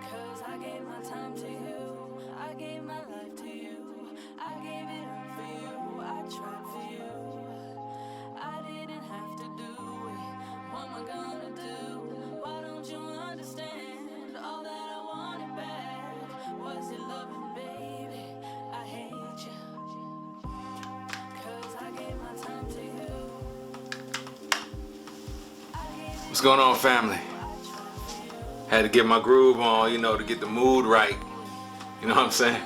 'Cause I gave my time to you, I gave my life to you, I gave it all for you, I tried for you. I didn't have to do it, what am I gonna do? Why don't you understand? All that I wanted back was your loving, baby. I hate you, 'cause I gave my time to you. What's going on, family? Had to get my groove on, you know, to get the mood right. You know what I'm saying?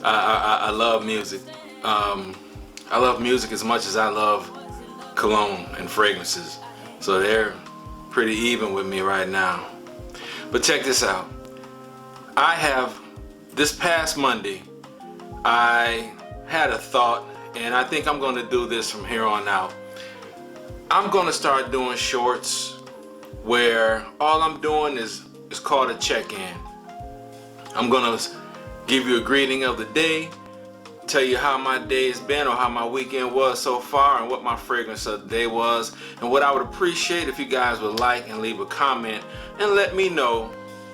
I love music. I love music as much as I love cologne and fragrances. So they're pretty even with me right now. But check this out. This past Monday, I had a thought, and I think I'm going to do this from here on out. I'm going to start doing shorts where all I'm doing is called a check-in. I'm gonna give you a greeting of the day, tell you how my day has been or how my weekend was so far, and what my fragrance of the day was, and what I would appreciate if you guys would like and leave a comment and let me know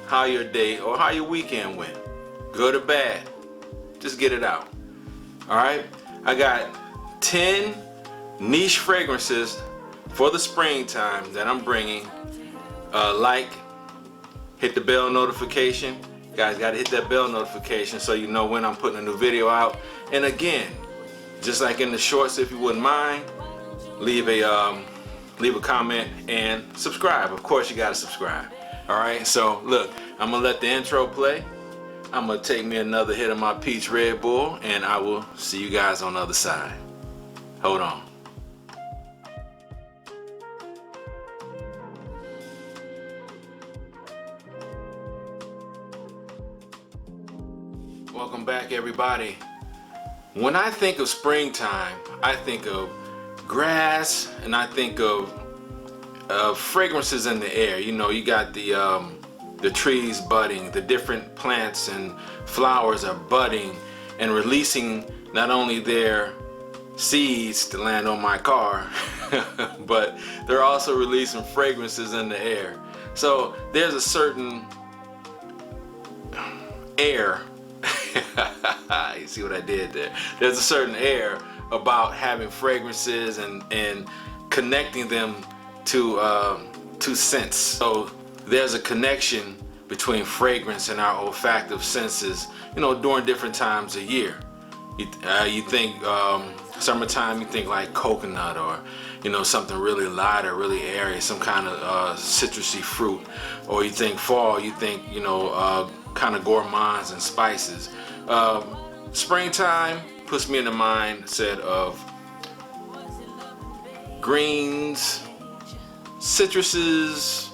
how your day or how your weekend went, good or bad. Just get it out. All right, I got 10 niche fragrances for the springtime that I'm bringing. Hit the bell notification. You guys gotta hit that bell notification so you know when I'm putting a new video out. And again, just like in the shorts, if you wouldn't mind, leave a comment and subscribe. Of course you gotta subscribe. All right, so look, I'm gonna let the intro play. I'm gonna take me another hit of my peach Red Bull, and I will see you guys on the other side. Hold on. Welcome back, everybody. When I think of springtime, I think of grass, and I think of fragrances in the air. You know, you got the trees budding, the different plants and flowers are budding and releasing not only their seeds to land on my car, but they're also releasing fragrances in the air. So there's a certain air. You see what I did there? There's a certain air about having fragrances and connecting them to scents. So there's a connection between fragrance and our olfactive senses, you know, during different times of year. You think summertime, you think like coconut, or you know, something really light or really airy, some kind of citrusy fruit. Or you think fall, you think, you know, kind of gourmands and spices. Springtime puts me in the mindset of greens, citruses,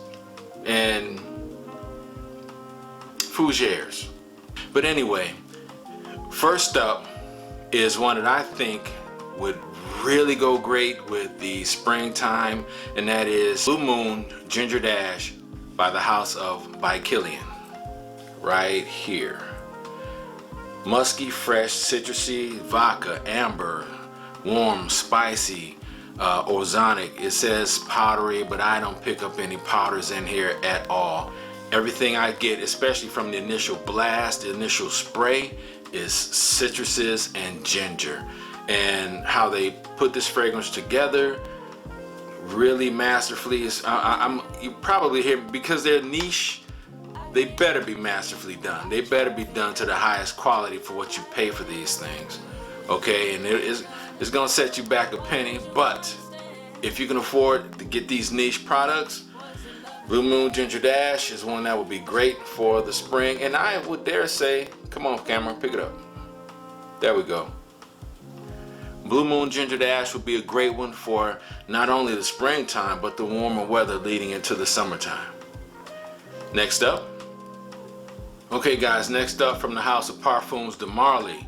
and fougères. But anyway, first up is one that I think would really go great with the springtime, and that is Blue Moon Ginger Dash by the house of Killian. Right here. Musky, fresh, citrusy, vodka, amber, warm, spicy, ozonic. It says powdery, but I don't pick up any powders in here at all. Everything I get, especially from the initial blast, the initial spray, is citruses and ginger. And how they put this fragrance together really masterfully is, you probably hear, because they're niche, they better be masterfully done. They better be done to the highest quality for what you pay for these things. Okay, and it's gonna set you back a penny, but if you can afford to get these niche products, Blue Moon Ginger Dash is one that would be great for the spring. And I would dare say, come on camera, pick it up. There we go. Blue Moon Ginger Dash would be a great one for not only the springtime, but the warmer weather leading into the summertime. Next up. Okay guys, next up from the House of Parfums de Marly,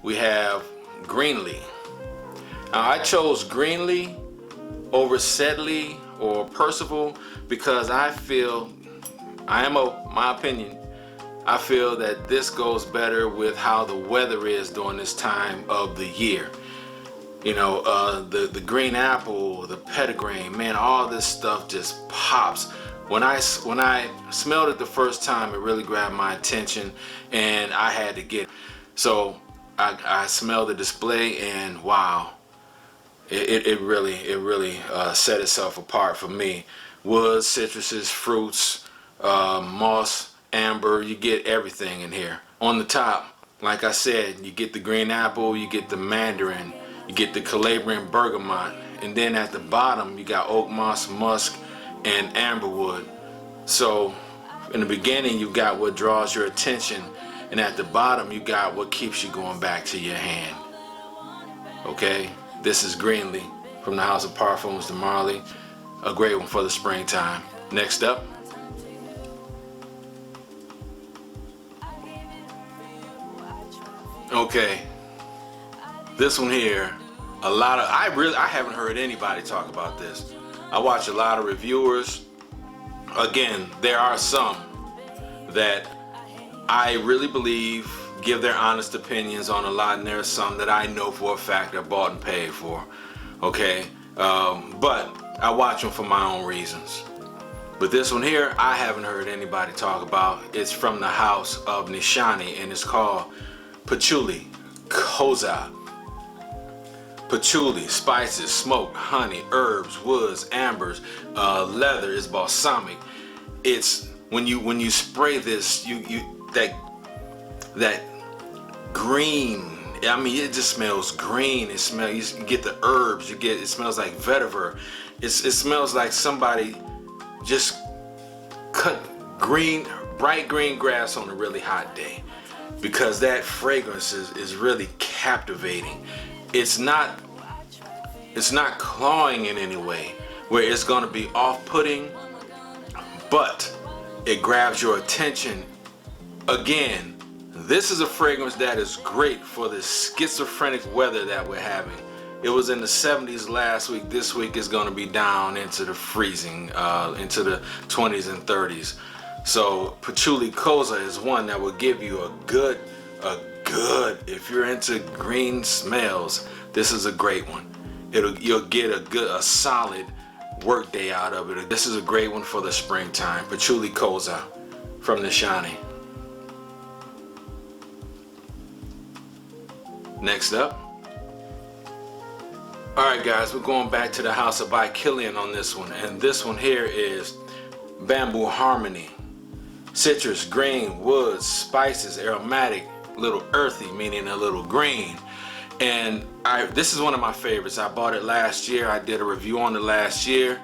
we have Greenley. Now I chose Greenley over Sedley or Percival because I feel, my opinion, I feel that this goes better with how the weather is during this time of the year. You know, the green apple, the petitgrain, man, all this stuff just pops. When I smelled it the first time, it really grabbed my attention, and I had to get it. So I smelled the display, and wow, it really set itself apart for me. Woods, citruses, fruits, moss, amber, you get everything in here. On the top, like I said, you get the green apple, you get the mandarin, you get the Calabrian bergamot, and then at the bottom you got oak moss, musk, and amberwood. So in the beginning you got what draws your attention, and at the bottom you got what keeps you going back to your hand. Okay, this is Greenley from the House of Parfums de Marley, a great one for the springtime. Next up, okay, this one here, I haven't heard anybody talk about this. I watch a lot of reviewers. Again, there are some that I really believe give their honest opinions on a lot, and there are some that I know for a fact I bought and paid for. Okay, but I watch them for my own reasons. But this one here, I haven't heard anybody talk about. It's from the house of Nishani, and it's called Pachuli Kozha. Patchouli, spices, smoke, honey, herbs, woods, ambers, leather is balsamic. It's when you spray this, that green. I mean, it just smells green. It smells. You get the herbs. It smells like vetiver. It smells like somebody just cut bright green grass on a really hot day, because that fragrance is really captivating. It's not clawing in any way where it's going to be off-putting, but it grabs your attention. Again, this is a fragrance that is great for the schizophrenic weather that we're having. It was in the 70s last week. This week is going to be down into the freezing, into the 20s and 30s. So Pachuli Kozha is one that will give you a good, if you're into green smells, this is a great one. You'll get a solid work day out of it. This is a great one for the springtime. Pachuli Kozha from Nishani. Next up. Alright guys, we're going back to the house of Killian on this one, and this one here is Bamboo Harmony. Citrus, green, woods, spices, aromatic, little earthy, meaning a little green. And this is one of my favorites. I bought it last year. I did a review on it last year.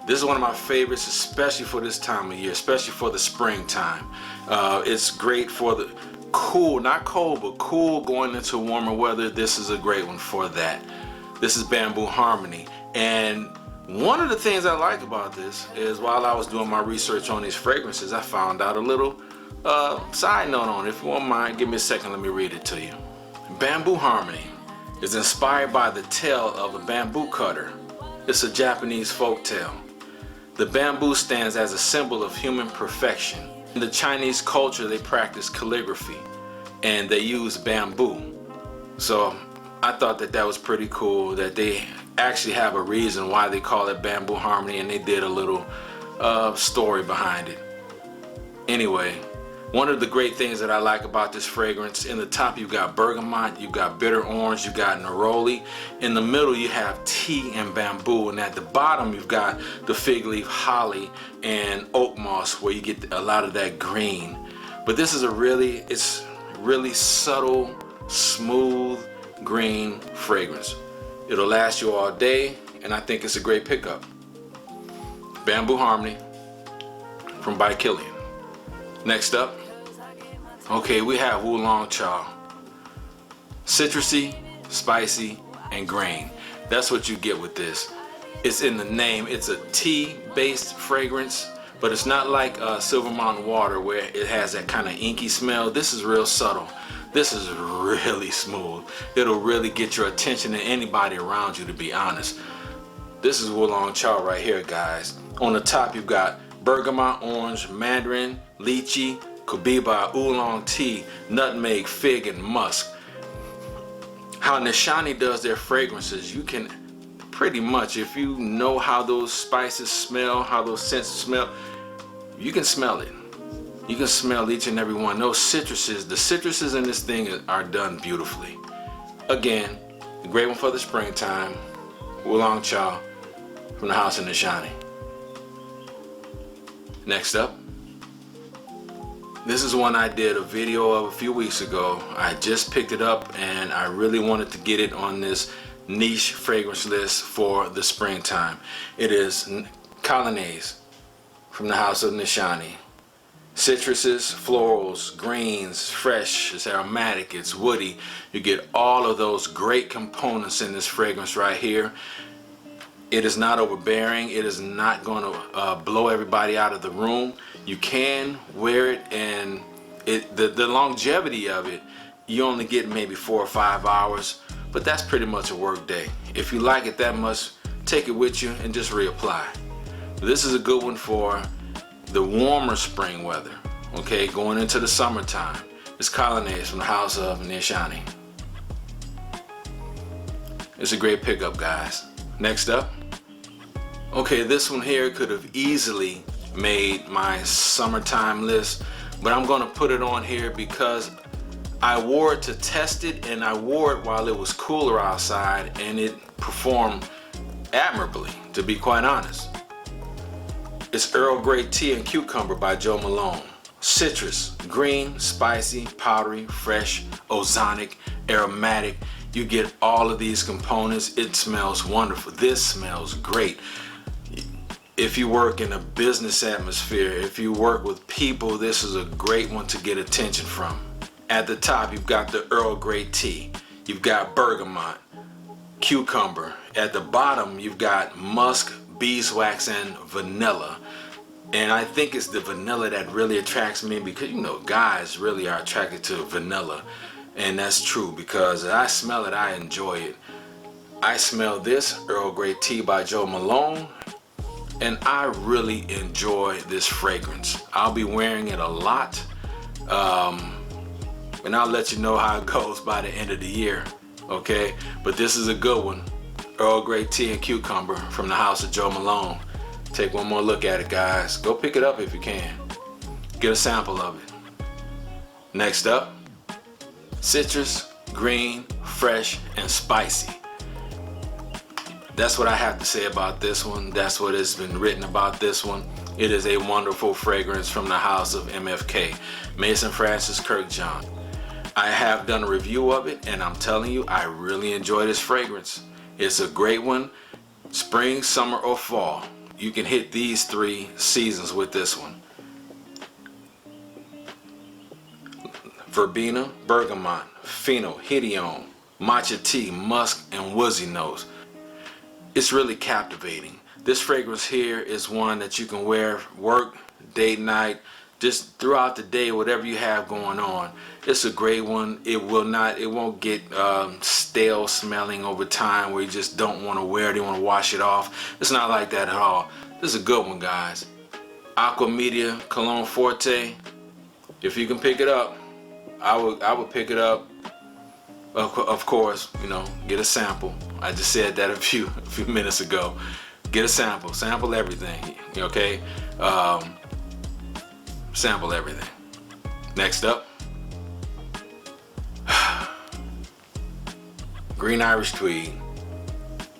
This is one of my favorites, especially for this time of year, especially for the springtime. It's great for the cool, not cold, but cool going into warmer weather. This is a great one for that. This is Bamboo Harmony. And one of the things I like about this is, while I was doing my research on these fragrances, I found out a little side note on it. If you won't mind, give me a second, let me read it to you. Bamboo Harmony is inspired by the tale of a bamboo cutter. It's a Japanese folk tale. The bamboo stands as a symbol of human perfection. In the Chinese culture, they practice calligraphy and they use bamboo. So I thought that was pretty cool that they actually have a reason why they call it Bamboo Harmony, and they did a little story behind it. Anyway, one of the great things that I like about this fragrance, in the top you've got bergamot, you've got bitter orange, you've got neroli. In the middle you have tea and bamboo, and at the bottom you've got the fig leaf, holly, and oak moss, where you get a lot of that green. But this is it's really subtle, smooth green fragrance. It'll last you all day, and I think it's a great pickup. Bamboo Harmony from Killian. Next up, okay, we have Wulong Cha. Citrusy, spicy, and green. That's what you get with this. It's in the name. It's a tea-based fragrance, but it's not like Silver Mountain Water where it has that kind of inky smell. This is real subtle. This is really smooth. It'll really get your attention and anybody around you, to be honest. This is Wulong Cha right here, guys. On the top you've got bergamot, orange, mandarin, lychee, kubiba, oolong tea, nutmeg, fig, and musk. How Nishani does their fragrances, you can pretty much, if you know how those spices smell, how those scents smell, you can smell it. You can smell each and every one. Those citruses, the citruses in this thing are done beautifully. Again, a great one for the springtime. Wulong Cha from the House of Nishani. Next up, this is one I did a video of a few weeks ago. I just picked it up and I really wanted to get it on this niche fragrance list for the springtime. It is Colognise from the House of Nishani. Citruses, florals, greens, fresh, it's aromatic, it's woody. You get all of those great components in this fragrance right here. It is not overbearing. It is not going to blow everybody out of the room. You can wear it, and the longevity of it, you only get maybe 4 or 5 hours, but that's pretty much a work day. If you like it that much, take it with you and just reapply. This is a good one for the warmer spring weather, okay, going into the summertime. It's Colognise from the House of Nishani. It's a great pickup, guys. Next up, okay, this one here could have easily made my summertime list, but I'm gonna put it on here because I wore it to test it, and I wore it while it was cooler outside, and it performed admirably, to be quite honest. It's Earl Grey Tea and Cucumber by Jo Malone. Citrus, green, spicy, powdery, fresh, ozonic, aromatic. You get all of these components. It smells wonderful. This smells great. If you work in a business atmosphere, if you work with people, this is a great one to get attention from. At the top, you've got the Earl Grey Tea. You've got bergamot, cucumber. At the bottom, you've got musk, beeswax, and vanilla. And I think it's the vanilla that really attracts me, because you know guys really are attracted to vanilla, and that's true because I smell it, I enjoy it. I smell this Earl Grey Tea by Jo Malone, and I really enjoy this fragrance. I'll be wearing it a lot, and I'll let you know how it goes by the end of the year, okay? But this is a good one. Earl Grey Tea and Cucumber from the House of Jo Malone. Take one more look at it, guys. Go pick it up if you can. Get a sample of it. Next up, citrus, green, fresh, and spicy. That's what I have to say about this one. That's what has been written about this one. It is a wonderful fragrance from the House of MFK, Mason Francis Kirkjohn. I have done a review of it, and I'm telling you, I really enjoy this fragrance. It's a great one, spring, summer, or fall. You can hit these 3 seasons with this one. Verbena, bergamot, phenol, hedione, matcha tea, musk, and woodsy notes. It's really captivating. This fragrance here is one that you can wear work, date, night, just throughout the day, whatever you have going on. It's a great one. It won't get stale smelling over time where you just don't want to wear it, you want to wash it off. It's not like that at all. This is a good one, guys. Aqua Media Cologne Forte. If you can pick it up, I would pick it up. Of course, you know, get a sample. I just said that a few minutes ago. Get a sample everything, okay? Sample everything. Next up, Green Irish Tweed.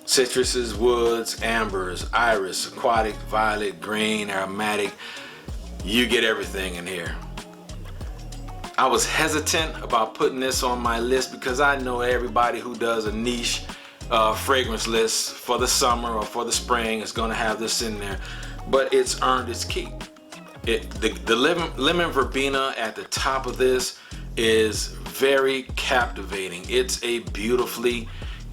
Citruses, woods, ambers, iris, aquatic, violet, green, aromatic. You get everything in here. I was hesitant about putting this on my list because I know everybody who does a niche fragrance list for the summer or for the spring is going to have this in there, but it's earned its keep. The lemon verbena at the top of this is very captivating. It's a beautifully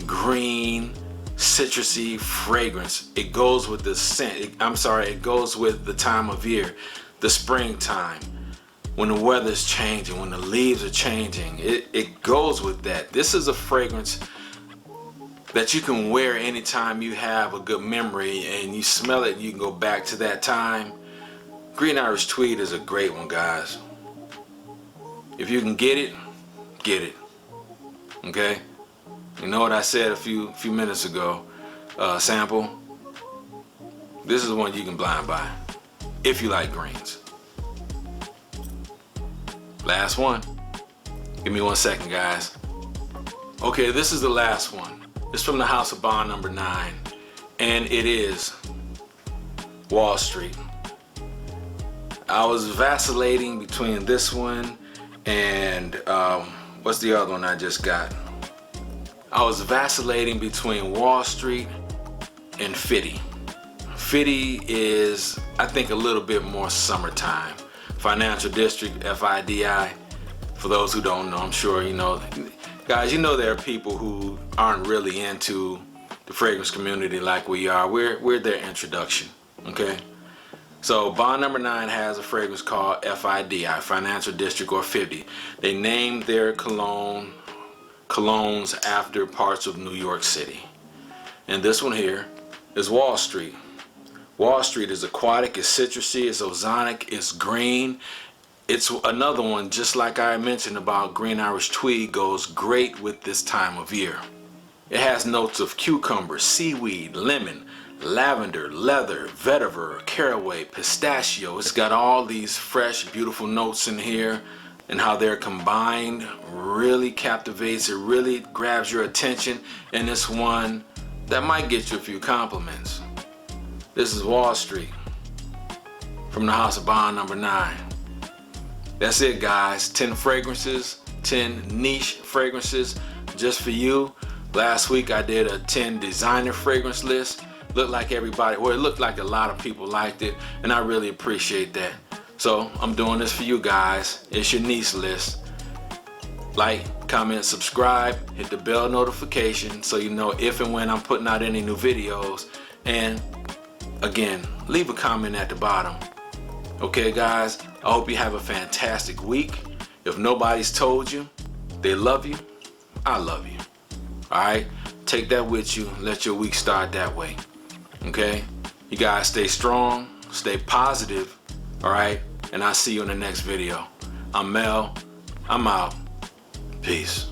green, citrusy fragrance. It goes with the scent. It goes with the time of year, the springtime. When the weather's changing, when the leaves are changing, it goes with that. This is a fragrance that you can wear anytime you have a good memory and you smell it, you can go back to that time. Green Irish Tweed is a great one, guys. If you can get it, get it. Okay? You know what I said a few minutes ago? Sample. This is one you can blind buy. if you like greens. Last one. Give me 1 second, guys. Okay, this is the last one. It's from the House of Bond number 9, and it is Wall Street. I was vacillating between this one and what's the other one I just got? I was vacillating between Wall Street and Fitty. Fitty is, I think, a little bit more summertime. Financial District, FIDI. For those who don't know, I'm sure you know. Guys, you know there are people who aren't really into the fragrance community like we are. We're their introduction, okay? So Bond number 9 has a fragrance called FIDI, Financial District, or 50. They named their colognes after parts of New York City. And this one here is Wall Street. Wall Street is aquatic, it's citrusy, it's ozonic, it's green. It's another one, just like I mentioned about Green Irish Tweed, goes great with this time of year. It has notes of cucumber, seaweed, lemon, lavender, leather, vetiver, caraway, pistachio. It's got all these fresh, beautiful notes in here, and how they're combined really captivates, it really grabs your attention, and it's one that might get you a few compliments. This is Wall Street from the House of Bond number 9. That's it, guys. 10 fragrances, 10 niche fragrances just for you. Last week I did a 10 designer fragrance list. Looked like everybody, well, it looked like a lot of people liked it, and I really appreciate that. So I'm doing this for you guys. It's your niche list. Like, comment, subscribe, hit the bell notification so you know if and when I'm putting out any new videos. And again, leave a comment at the bottom. Okay, guys, I hope you have a fantastic week. If nobody's told you they love you, I love you. All right, take that with you. Let your week start that way. Okay, you guys stay strong, stay positive. All right, and I'll see you in the next video. I'm Mel. I'm out. Peace.